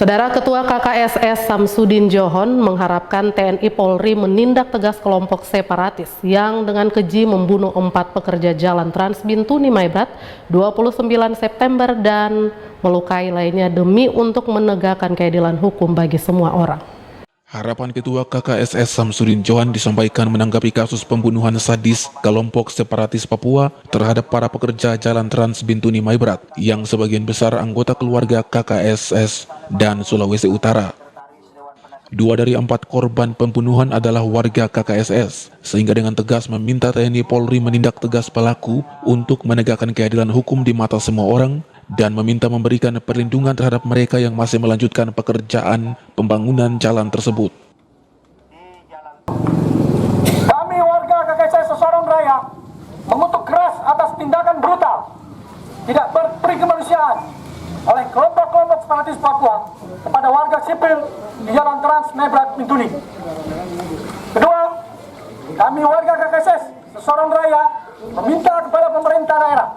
Saudara Ketua KKSS Samsudin Johon mengharapkan TNI Polri menindak tegas kelompok separatis yang dengan keji membunuh 4 pekerja jalan Trans Bintuni Maibrat 29 September dan melukai lainnya demi untuk menegakkan keadilan hukum bagi semua orang. Harapan Ketua KKSS Samsudin Johon disampaikan menanggapi kasus pembunuhan sadis kelompok separatis Papua terhadap para pekerja jalan Trans Bintuni Maibrat yang sebagian besar anggota keluarga KKSS dan Sulawesi Utara. 2 dari 4 korban pembunuhan adalah warga KKSS, sehingga dengan tegas meminta TNI Polri menindak tegas pelaku untuk menegakkan keadilan hukum di mata semua orang dan meminta memberikan perlindungan terhadap mereka yang masih melanjutkan pekerjaan pembangunan jalan tersebut. Kami warga KKSS Sorong Raya mengutuk keras atas tindakan brutal, tidak berperi kemanusiaan oleh kelompok-kelompok separatis Papua kepada warga sipil di Jalan Trans Maibrat Bintuni. Kedua, kami warga KKSS Sorong Raya meminta kepada pemerintah daerah,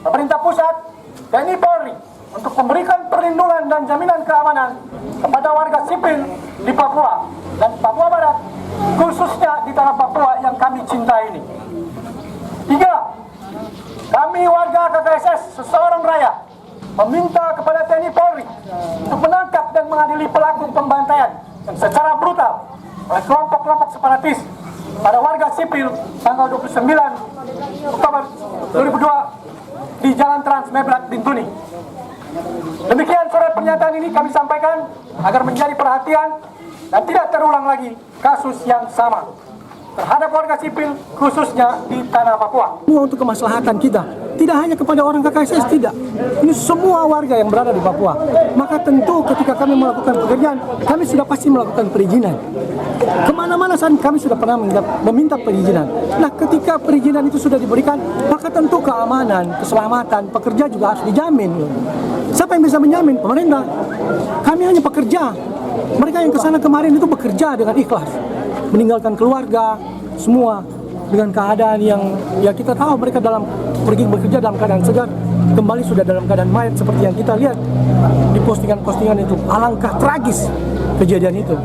pemerintah pusat, TNI Polri untuk memberikan perlindungan dan jaminan keamanan kepada warga sipil di Papua dan Papua Barat, khususnya di tanah Papua yang kami cintai ini. 3, kami warga KKSS Sorong Raya meminta kepada TNI Polri untuk menangkap dan mengadili pelaku pembantaian yang secara brutal oleh kelompok-kelompok separatis pada warga sipil tanggal 29 Oktober 2002 di Jalan Trans Maibrat Bintuni. Demikian surat pernyataan ini kami sampaikan agar menjadi perhatian dan tidak terulang lagi kasus yang sama terhadap warga sipil khususnya di tanah Papua. Untuk kemaslahatan kita, tidak hanya kepada orang KKSS, tidak. Ini semua warga yang berada di Papua. Maka tentu ketika kami melakukan pekerjaan, kami sudah pasti melakukan perizinan. Kemana-mana saat kami sudah pernah meminta perizinan. Nah, ketika perizinan itu sudah diberikan, maka tentu keamanan, keselamatan pekerja juga harus dijamin. Siapa yang bisa menjamin? Pemerintah. Kami hanya pekerja. Mereka yang kesana kemarin itu bekerja dengan ikhlas, meninggalkan keluarga, semua dengan keadaan yang ya kita tahu mereka pergi bekerja dalam keadaan segar, kembali sudah dalam keadaan mayat seperti yang kita lihat di postingan-postingan itu. Alangkah tragis kejadian itu.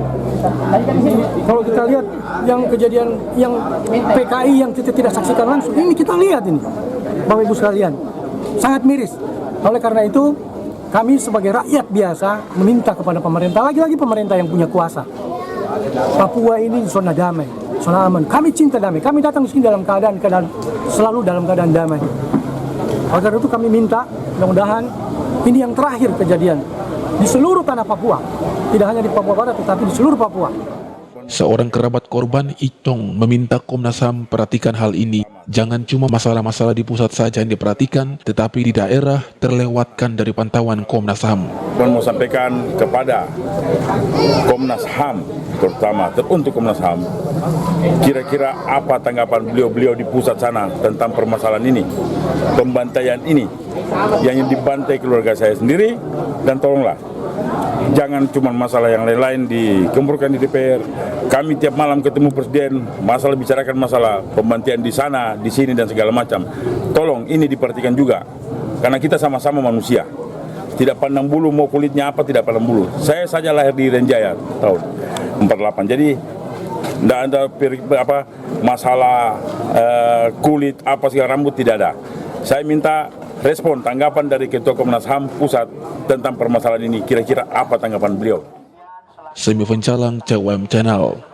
Kalau kita lihat yang kejadian yang PKI yang kita tidak saksikan langsung, ini kita lihat ini, Bapak Ibu sekalian, sangat miris. Oleh karena itu, kami sebagai rakyat biasa meminta kepada pemerintah, lagi-lagi pemerintah yang punya kuasa. Papua ini zona damai, zona aman. Kami cinta damai. Kami datang ke sini dalam keadaan selalu dalam keadaan damai. Oleh karena itu kami minta, mudah-mudahan ini yang terakhir kejadian di seluruh tanah Papua, tidak hanya di Papua Barat, tetapi di seluruh Papua. Seorang kerabat korban, Icong, meminta Komnas HAM perhatikan hal ini. Jangan cuma masalah-masalah di pusat saja yang diperhatikan, tetapi di daerah terlewatkan dari pantauan Komnas HAM. Dan mau sampaikan kepada Komnas HAM, terutama untuk Komnas HAM, kira-kira apa tanggapan beliau-beliau di pusat sana tentang permasalahan ini, pembantaian ini, yang dibantai keluarga saya sendiri, dan tolonglah, jangan cuma masalah yang lain-lain dikemburkan di DPR. Kami tiap malam ketemu Presiden, masalah bicarakan masalah pembantaian di sana, di sini, dan segala macam. Tolong ini diperhatikan juga, karena kita sama-sama manusia. Tidak pandang bulu, mau kulitnya apa, tidak pandang bulu. Saya saja lahir di Renjaya tahun 48, jadi tidak ada masalah kulit, apa segala rambut, tidak ada. Saya minta respon tanggapan dari Ketua Komnas HAM Pusat tentang permasalahan ini, kira-kira apa tanggapan beliau. Semi Pencalang, CWM Channel.